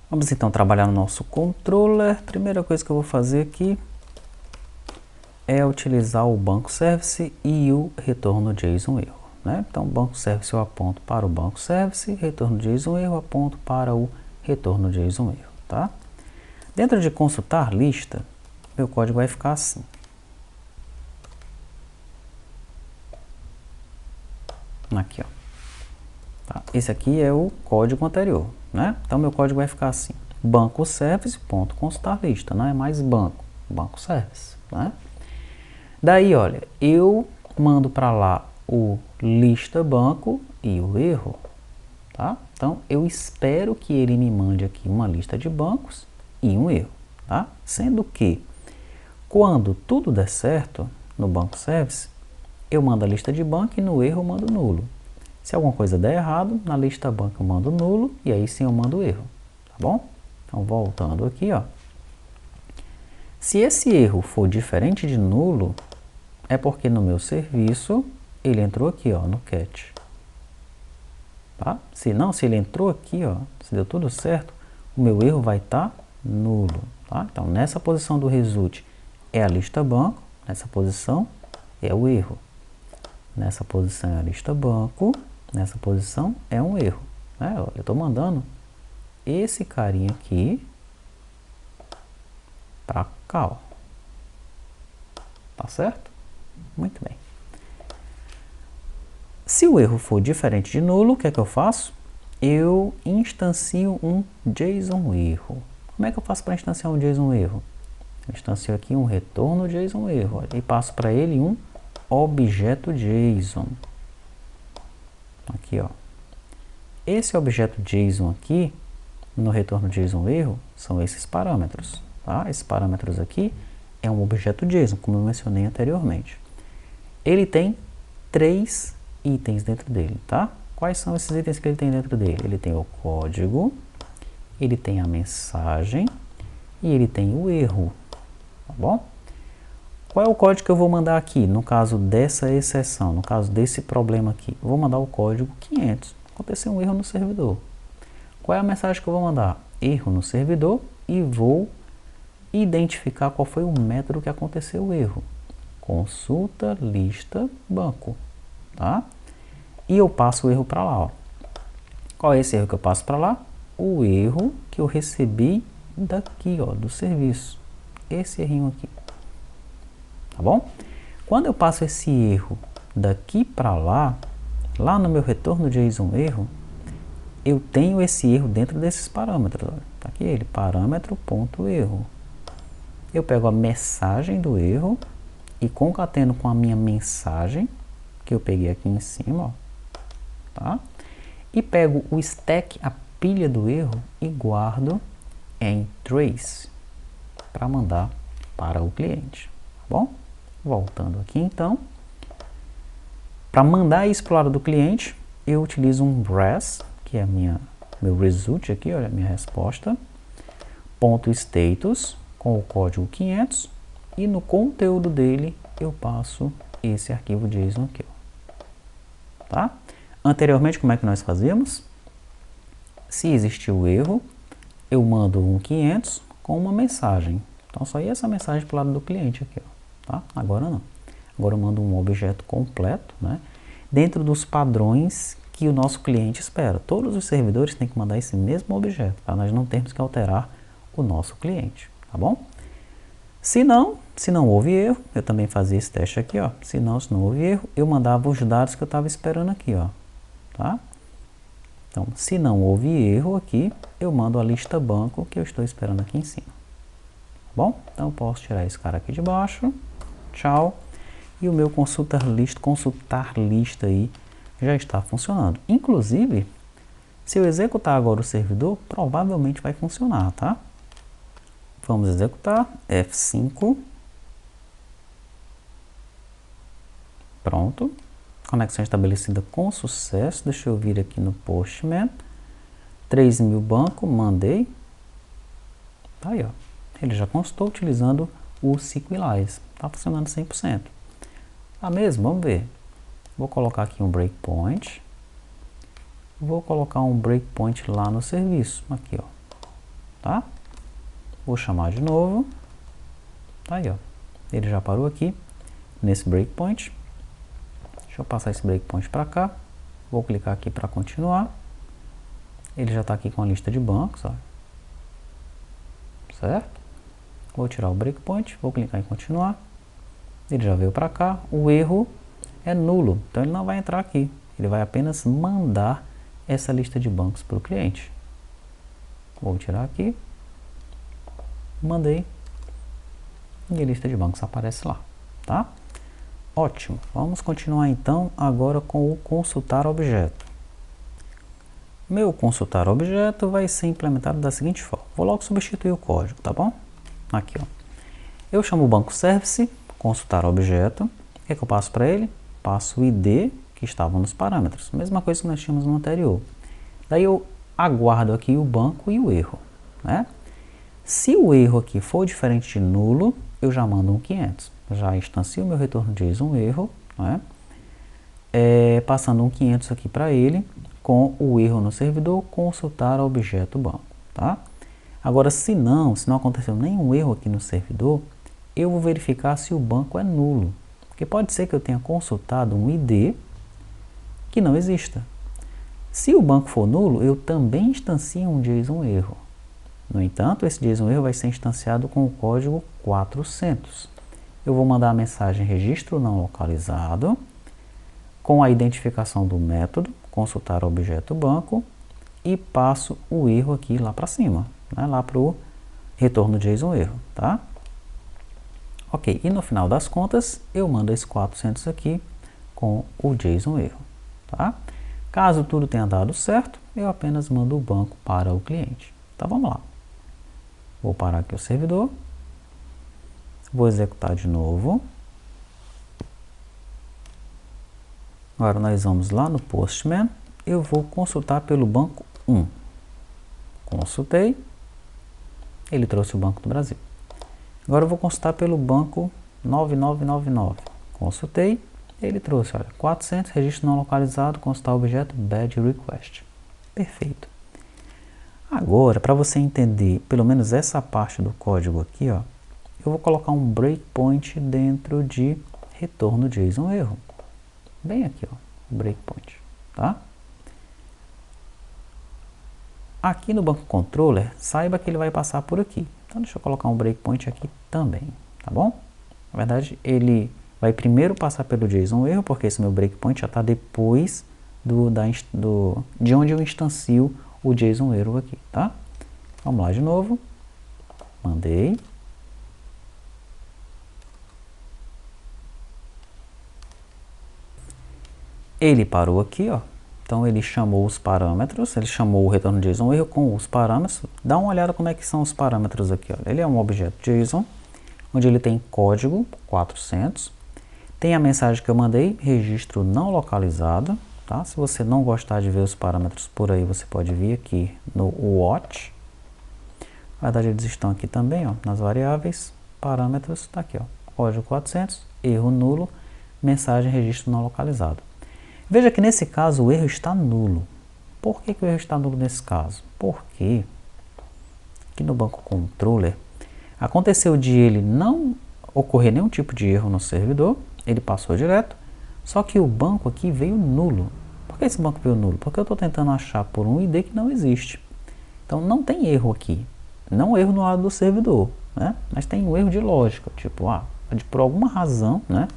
Vamos então trabalhar no nosso controller. Primeira coisa que eu vou fazer aqui é utilizar o banco service e o retorno JSON erro, né? Então, banco service eu aponto para o banco service, retorno JSON erro aponto para o retorno JSON erro, tá? Dentro de consultar lista, meu código vai ficar assim. Aqui, ó. Tá? Esse aqui é o código anterior, né? Então, meu código vai ficar assim. Banco service ponto consultar lista, não é mais banco, banco service, né? Daí, olha, eu mando para lá o lista banco e o erro, tá? Então, eu espero que ele me mande aqui uma lista de bancos e um erro, tá? Sendo que, quando tudo der certo no banco service, eu mando a lista de banco e no erro eu mando nulo. Se alguma coisa der errado, na lista banco eu mando nulo e aí sim eu mando erro, tá bom? Então, voltando aqui, ó. Se esse erro for diferente de nulo, é porque no meu serviço ele entrou aqui, ó, no catch. Tá? Se não, se ele entrou aqui, ó, se deu tudo certo, o meu erro vai estar nulo. Tá? Então, nessa posição do result é a lista banco, nessa posição é o erro. Nessa posição é a lista banco, nessa posição é um erro. Né? Eu estou mandando esse carinha aqui para cá, ó. Tá certo? Muito bem. Se o erro for diferente de nulo, o que é que eu faço? Eu instancio um JSON erro. Como é que eu faço para instanciar um JSON erro? Eu instancio aqui um retorno JSON erro, olha, e passo para ele um objeto JSON. Aqui, ó. Esse objeto JSON aqui, no retorno JSON erro, são esses parâmetros. Tá? Esses parâmetros aqui é um objeto JSON, como eu mencionei anteriormente. Ele tem 3 itens dentro dele, tá? Quais são esses itens que ele tem dentro dele? Ele tem o código, ele tem a mensagem e ele tem o erro, tá bom? Qual é o código que eu vou mandar aqui, no caso dessa exceção, no caso desse problema aqui? Eu vou mandar o código 500. Aconteceu um erro no servidor. Qual é a mensagem que eu vou mandar? Erro no servidor e vou identificar qual foi o método que aconteceu o erro. Consulta lista banco, tá? E eu passo o erro para lá, ó. Qual é esse erro que eu passo para lá? O erro que eu recebi daqui, ó, do serviço. Esse errinho aqui. Tá bom? Quando eu passo esse erro daqui para lá, lá no meu retorno JSON erro, eu tenho esse erro dentro desses parâmetros. Olha. Tá aqui ele, parâmetro.erro. Eu pego a mensagem do erro e concateno com a minha mensagem, que eu peguei aqui em cima, ó, tá? E pego o stack, a pilha do erro, e guardo em trace para mandar para o cliente, tá bom? Voltando aqui então, para mandar isso para o lado do cliente, eu utilizo um res, que é meu result aqui, olha a minha resposta, ponto status com o código 500 e no conteúdo dele eu passo esse arquivo JSON aqui, ó. Tá? Anteriormente, como é que nós fazíamos? Se existiu o erro, eu mando um 500 com uma mensagem. Então, só ia essa mensagem para o lado do cliente aqui, ó. Tá? Agora não. Agora eu mando um objeto completo, né? Dentro dos padrões que o nosso cliente espera. Todos os servidores têm que mandar esse mesmo objeto, para nós não termos que alterar o nosso cliente, tá bom? Se não houve erro, eu também fazia esse teste aqui, ó. Se não houve erro, eu mandava os dados que eu estava esperando aqui, ó. Tá? Então, se não houve erro aqui, eu mando a lista banco que eu estou esperando aqui em cima. Tá bom? Então, eu posso tirar esse cara aqui de baixo. Tchau. E o meu consultar lista aí já está funcionando. Inclusive, se eu executar agora o servidor, provavelmente vai funcionar, tá? Vamos executar F5. Pronto. Conexão estabelecida com sucesso. Deixa eu vir aqui no Postman. 3.000 banco, mandei. Tá aí, ó. Ele já constou utilizando o Sequelize. Tá funcionando 100%. Tá mesmo? Vamos ver. Vou colocar aqui um breakpoint. Vou colocar um breakpoint lá no serviço. Aqui, ó. tá? Vou chamar de novo. Tá aí, ó. Ele já parou aqui nesse breakpoint. Deixa eu passar esse breakpoint para cá. Vou clicar aqui para continuar. Ele já está aqui com a lista de bancos, ó. Certo? Vou tirar o breakpoint, vou clicar em continuar. Ele já veio para cá. O erro é nulo, então ele não vai entrar aqui. Ele vai apenas mandar essa lista de bancos para o cliente. Vou tirar aqui. Mandei. E a lista de bancos aparece lá, tá? Ótimo. Vamos continuar então agora com o consultar objeto. Meu consultar objeto vai ser implementado da seguinte forma. Vou logo substituir o código, tá bom? Aqui, ó. Eu chamo o banco service, consultar objeto. O que é que eu passo para ele? Passo o ID que estava nos parâmetros. Mesma coisa que nós tínhamos no anterior. Daí eu aguardo aqui o banco e o erro, né? Se o erro aqui for diferente de nulo, eu já mando um 500. Já instancio meu retorno JSON erro, né? Passando um 500 aqui para ele, com o erro no servidor, consultar objeto banco, tá? Agora, se não aconteceu nenhum erro aqui no servidor, eu vou verificar se o banco é nulo. Porque pode ser que eu tenha consultado um ID que não exista. Se o banco for nulo, eu também instancio um JSON erro. No entanto, esse JSON erro vai ser instanciado com o código 400. Eu vou mandar a mensagem registro não localizado, com a identificação do método, consultar objeto banco, e passo o erro aqui lá para cima, né, lá para o retorno JSON erro, tá? Ok, e no final das contas, eu mando esse 400 aqui com o JSON erro, tá? Caso tudo tenha dado certo, eu apenas mando o banco para o cliente. Então vamos lá. Vou parar aqui o servidor. Vou executar de novo. Agora nós vamos lá no Postman. Eu vou consultar pelo banco 1. Consultei. Ele trouxe o Banco do Brasil. Agora eu vou consultar pelo banco 9999. Consultei. Ele trouxe, olha, 400, registro não localizado, consultar objeto badge request. Perfeito. Agora, para você entender pelo menos essa parte do código aqui, ó, eu vou colocar um breakpoint dentro de retorno JSON erro. Bem aqui, ó, o breakpoint, tá? Aqui no banco controller, saiba que ele vai passar por aqui. Então, deixa eu colocar um breakpoint aqui também, tá bom? Na verdade, ele vai primeiro passar pelo JSON erro, porque esse meu breakpoint já está depois de onde eu instancio o JSON erro aqui, tá? Vamos lá de novo. Mandei. Ele parou aqui, ó. Então ele chamou os parâmetros, ele chamou o retorno JSON erro com os parâmetros. Dá uma olhada como é que são os parâmetros aqui, ó. Ele é um objeto JSON, onde ele tem código 400. Tem a mensagem que eu mandei, registro não localizado. Tá? Se você não gostar de ver os parâmetros por aí, você pode vir aqui no watch. Na verdade, eles estão aqui também, ó, nas variáveis, parâmetros, está aqui, ó, código 400, erro nulo, mensagem registro não localizado. Veja que nesse caso o erro está nulo. Por que o erro está nulo nesse caso? Porque aqui no banco controller aconteceu de ele não ocorrer nenhum tipo de erro no servidor, ele passou direto. Só que o banco aqui veio nulo. Por que esse banco veio nulo? Porque eu estou tentando achar por um ID que não existe. Então não tem erro aqui. Não erro no lado do servidor, né? Mas tem um erro de lógica. Tipo, por alguma razão, né,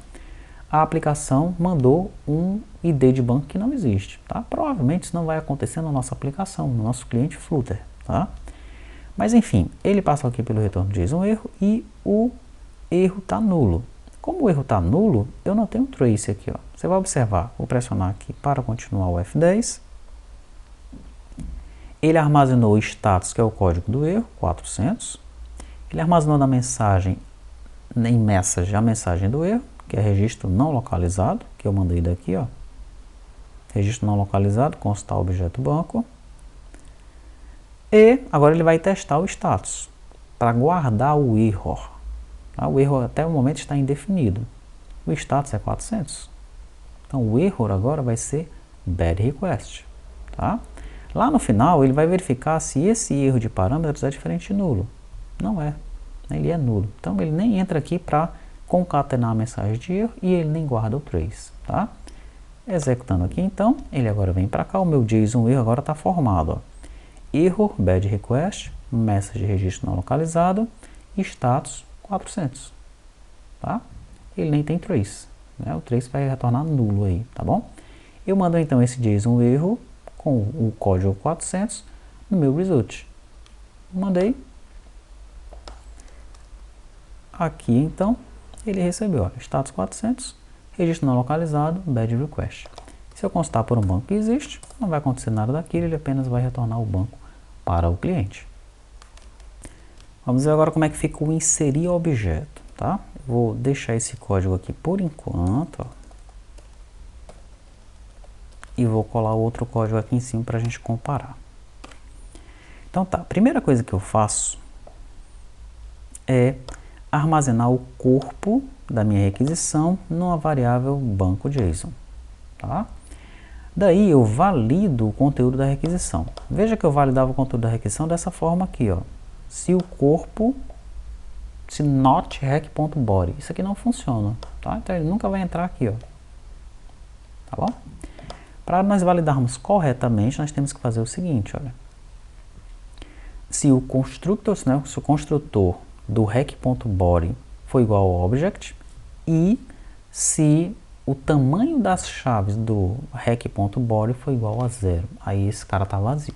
a aplicação mandou um ID de banco que não existe. Tá? Provavelmente isso não vai acontecer na nossa aplicação, no nosso cliente Flutter. Tá? Mas enfim, ele passou aqui pelo retorno de JSON erro e o erro está nulo. Como o erro está nulo, eu não tenho trace aqui, ó. Você vai observar, vou pressionar aqui para continuar o F10. Ele armazenou o status, que é o código do erro, 400. Ele armazenou na mensagem, em message, a mensagem do erro, que é registro não localizado, que eu mandei daqui, ó. Registro não localizado, consultar objeto banco. E agora ele vai testar o status, para guardar o erro. O erro até o momento está indefinido. O status é 400. Então o erro agora vai ser bad request. Tá? Lá no final, ele vai verificar se esse erro de parâmetros é diferente de nulo. Não é. Ele é nulo. Então, ele nem entra aqui para concatenar a mensagem de erro e ele nem guarda o trace, tá? Executando aqui, então, ele agora vem para cá. O meu JSON erro agora está formado. Ó. Erro, bad request, message registro não localizado, status 400. Tá? Ele nem tem trace. Né? O trace vai retornar nulo aí, tá bom? Eu mando então esse JSON erro com o código 400 no meu result. Mandei. Aqui então, ele recebeu, ó, status 400, registro não localizado, bad request. Se eu constar por um banco que existe, não vai acontecer nada daquilo, ele apenas vai retornar o banco para o cliente. Vamos ver agora como é que fica o inserir objeto, tá? Vou deixar esse código aqui por enquanto, ó, e vou colar outro código aqui em cima para a gente comparar. Então tá, a primeira coisa que eu faço é armazenar o corpo da minha requisição numa variável banco JSON, tá? Daí eu valido o conteúdo da requisição. Veja que eu validava o conteúdo da requisição dessa forma aqui, ó. Se o corpo, se not rec.body, isso aqui não funciona, tá? Então ele nunca vai entrar aqui, ó. Tá bom? Para nós validarmos corretamente, nós temos que fazer o seguinte, olha. Se o constructor, né, se o construtor do rec.body foi igual ao object e se o tamanho das chaves do rec.body foi igual a 0. Aí esse cara está vazio.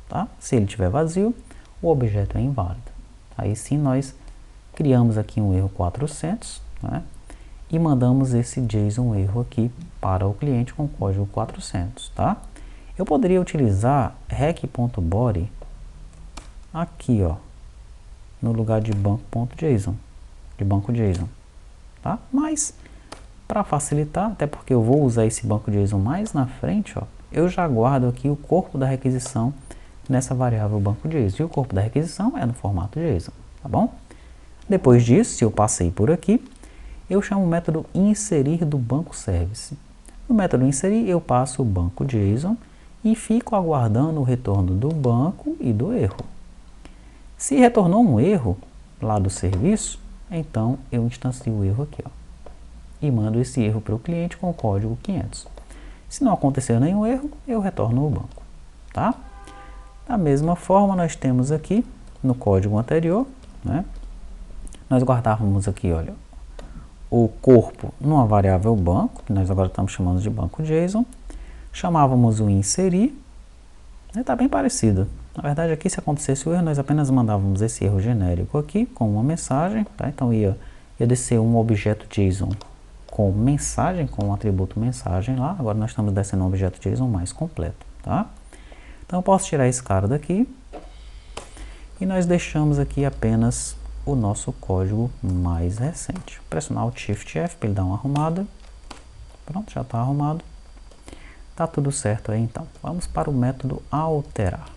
Tá? Se ele estiver vazio, o objeto é inválido. Aí sim nós criamos aqui um erro 400, né? E mandamos esse JSON erro aqui para o cliente com código 400. Tá? Eu poderia utilizar rec.body aqui, ó, no lugar de banco.json, tá? Mas para facilitar, até porque eu vou usar esse banco JSON mais na frente, ó, eu já guardo aqui o corpo da requisição nessa variável banco JSON. E o corpo da requisição é no formato JSON, tá bom? Depois disso, se eu passei por aqui, eu chamo o método inserir do banco service. No método inserir, eu passo o banco JSON e fico aguardando o retorno do banco e do erro. Se retornou um erro lá do serviço, então eu instancio o erro aqui, ó, e mando esse erro para o cliente com o código 500. Se não acontecer nenhum erro, eu retorno o banco, tá? Da mesma forma, nós temos aqui no código anterior, né? Nós guardávamos aqui, olha, o corpo numa variável banco, que nós agora estamos chamando de banco JSON, chamávamos o inserir, está bem parecido. Na verdade, aqui se acontecesse o erro, nós apenas mandávamos esse erro genérico aqui com uma mensagem, tá? Então ia descer um objeto JSON com mensagem, com o atributo mensagem lá. Agora nós estamos descendo um objeto JSON mais completo, tá? Então eu posso tirar esse cara daqui e nós deixamos aqui apenas o nosso código mais recente. Pressionar o Shift F para ele dar uma arrumada. Pronto, já está arrumado. Tá tudo certo aí então. Vamos para o método alterar.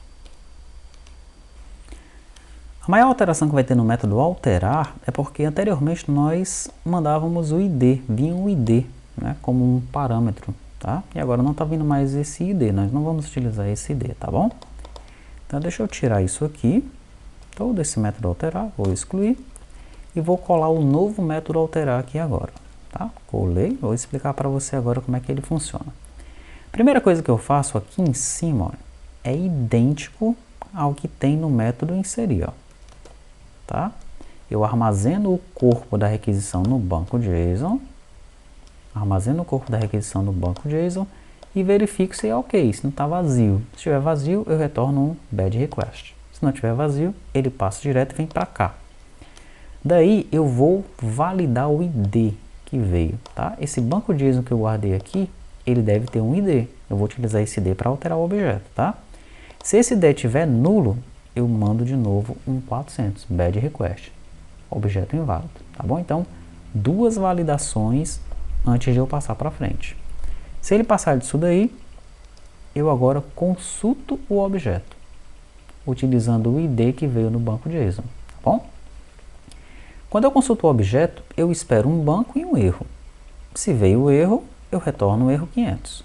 A maior alteração que vai ter no método alterar é porque anteriormente nós mandávamos o ID, vinha um ID, né, como um parâmetro, tá? E agora não está vindo mais esse ID, nós não vamos utilizar esse ID, tá bom? Então deixa eu tirar isso aqui, todo esse método alterar, vou excluir e vou colar o novo método alterar aqui agora, tá? Colei, vou explicar para você agora como é que ele funciona. Primeira coisa que eu faço aqui em cima, ó, é idêntico ao que tem no método inserir, ó. Tá? Eu armazeno o corpo da requisição no banco JSON, e verifico se é ok, se não está vazio. Se estiver vazio, eu retorno um bad request. Se não estiver vazio, ele passa direto e vem para cá. Daí eu vou validar o ID que veio. Tá? Esse banco JSON que eu guardei aqui, ele deve ter um ID. Eu vou utilizar esse ID para alterar o objeto. Tá? Se esse ID estiver nulo, eu mando de novo um 400, bad request, objeto inválido, tá bom? Então, duas validações antes de eu passar para frente. Se ele passar disso daí, eu agora consulto o objeto, utilizando o ID que veio no banco JSON, tá bom? Quando eu consulto o objeto, eu espero um banco e um erro. Se veio o erro, eu retorno o erro 500.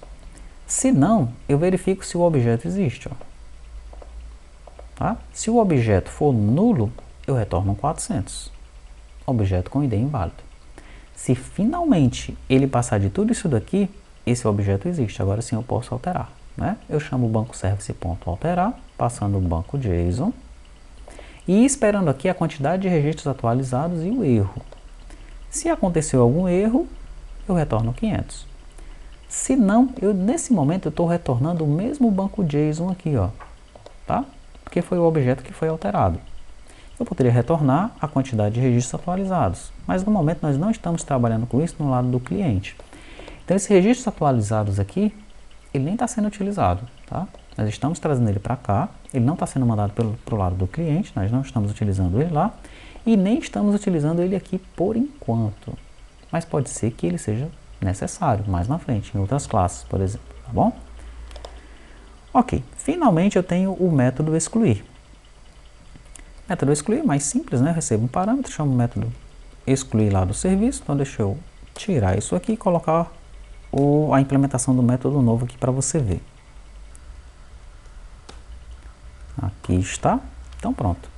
Se não, eu verifico se o objeto existe, ó. Tá? Se o objeto for nulo, eu retorno 400. Objeto com ID inválido. Se finalmente ele passar de tudo isso daqui, esse objeto existe. Agora sim eu posso alterar. Né? Eu chamo o banco service.alterar, passando o banco JSON e esperando aqui a quantidade de registros atualizados e o erro. Se aconteceu algum erro, eu retorno 500. Se não, nesse momento eu estou retornando o mesmo banco JSON aqui, ó, tá? Porque foi o objeto que foi alterado. Eu poderia retornar a quantidade de registros atualizados, mas no momento nós não estamos trabalhando com isso no lado do cliente. Então esses registros atualizados aqui, ele nem está sendo utilizado, tá? Nós estamos trazendo ele para cá, ele não está sendo mandado para o lado do cliente, nós não estamos utilizando ele lá, e nem estamos utilizando ele aqui por enquanto. Mas pode ser que ele seja necessário mais na frente, em outras classes, por exemplo, tá bom? Ok, finalmente eu tenho o método excluir. Método excluir é mais simples, né? Eu recebo um parâmetro, chamo o método excluir lá do serviço, então deixa eu tirar isso aqui e colocar a implementação do método novo aqui para você ver. Aqui está, então pronto.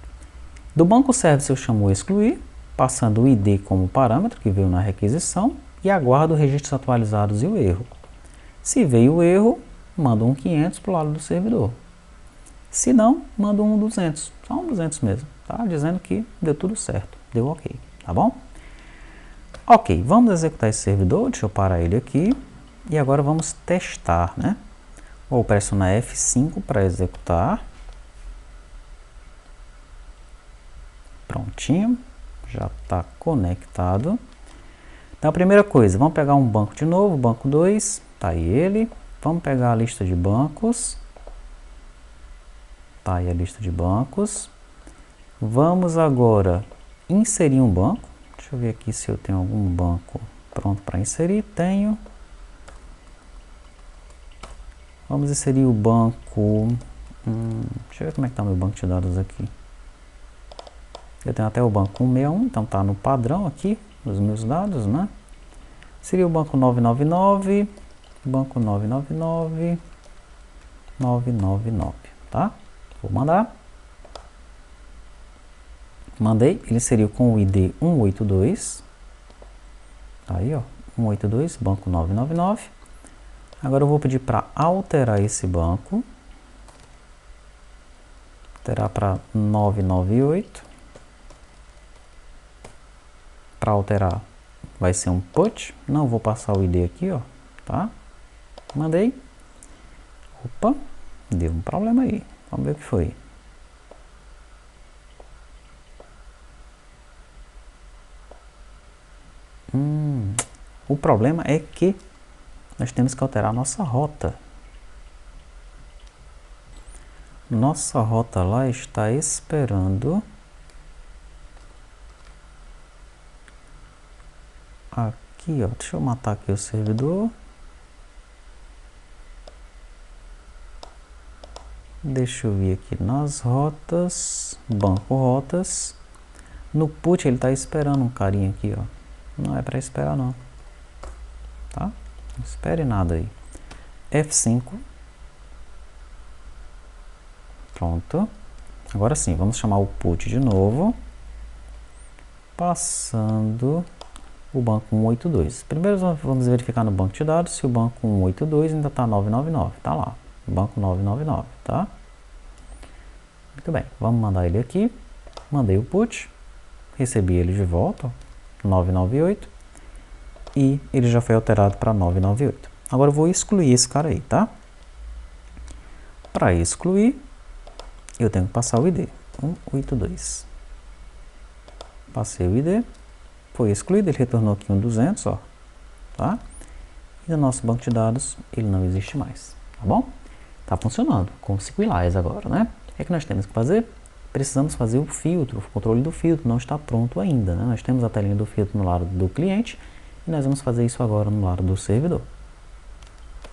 Do banco service eu chamo o excluir, passando o ID como parâmetro que veio na requisição e aguardo registros atualizados e o erro. Se veio o erro, mando um 500 para o lado do servidor. Se não, mando um 200, só um 200 mesmo, tá? Dizendo que deu tudo certo, deu ok, tá bom? Ok, vamos executar esse servidor, deixa eu parar ele aqui e agora vamos testar, né? Vou pressionar F5 para executar. Prontinho, já está conectado. Então a primeira coisa, vamos pegar um banco de novo, banco 2, tá aí ele. Vamos pegar a lista de bancos. Tá aí a lista de bancos. Vamos agora inserir um banco. Deixa eu ver aqui se eu tenho algum banco pronto para inserir. Tenho. Vamos inserir o banco... deixa eu ver como é que está meu banco de dados aqui. Eu tenho até o banco 161, então está no padrão aqui, nos meus dados, né? Seria o banco 999, banco 999, 999, tá? Vou mandar. Mandei, ele seria com o ID 182. Tá aí, ó, 182, banco 999. Agora eu vou pedir para alterar esse banco. Alterar para 998. Para alterar vai ser um put, não vou passar o ID aqui, ó, tá? Mandei. Opa, deu um problema aí, vamos ver o que foi. O problema é que nós temos que alterar a nossa rota. Nossa rota lá está esperando... Aqui, ó, deixa eu matar aqui o servidor. Deixa eu vir aqui nas rotas, banco rotas. No put ele está esperando um carinha aqui, ó. Não é para esperar não, tá? Não espere nada aí. F5. Pronto. Agora sim, vamos chamar o put de novo. Passando... o banco 182. Primeiro vamos verificar no banco de dados se o banco 182 ainda está 999. Está lá, banco 999, tá? Muito bem, vamos mandar ele aqui. Mandei o put, recebi ele de volta, 998, e ele já foi alterado para 998. Agora eu vou excluir esse cara aí, tá? Para excluir, eu tenho que passar o ID, 182. Passei o ID. Foi excluído, ele retornou aqui um 200, ó, tá? E no nosso banco de dados, ele não existe mais, tá bom? Tá funcionando, com SQLize agora, né? O que é que nós temos que fazer? Precisamos fazer o filtro, o controle do filtro não está pronto ainda, né? Nós temos a telinha do filtro no lado do cliente e nós vamos fazer isso agora no lado do servidor.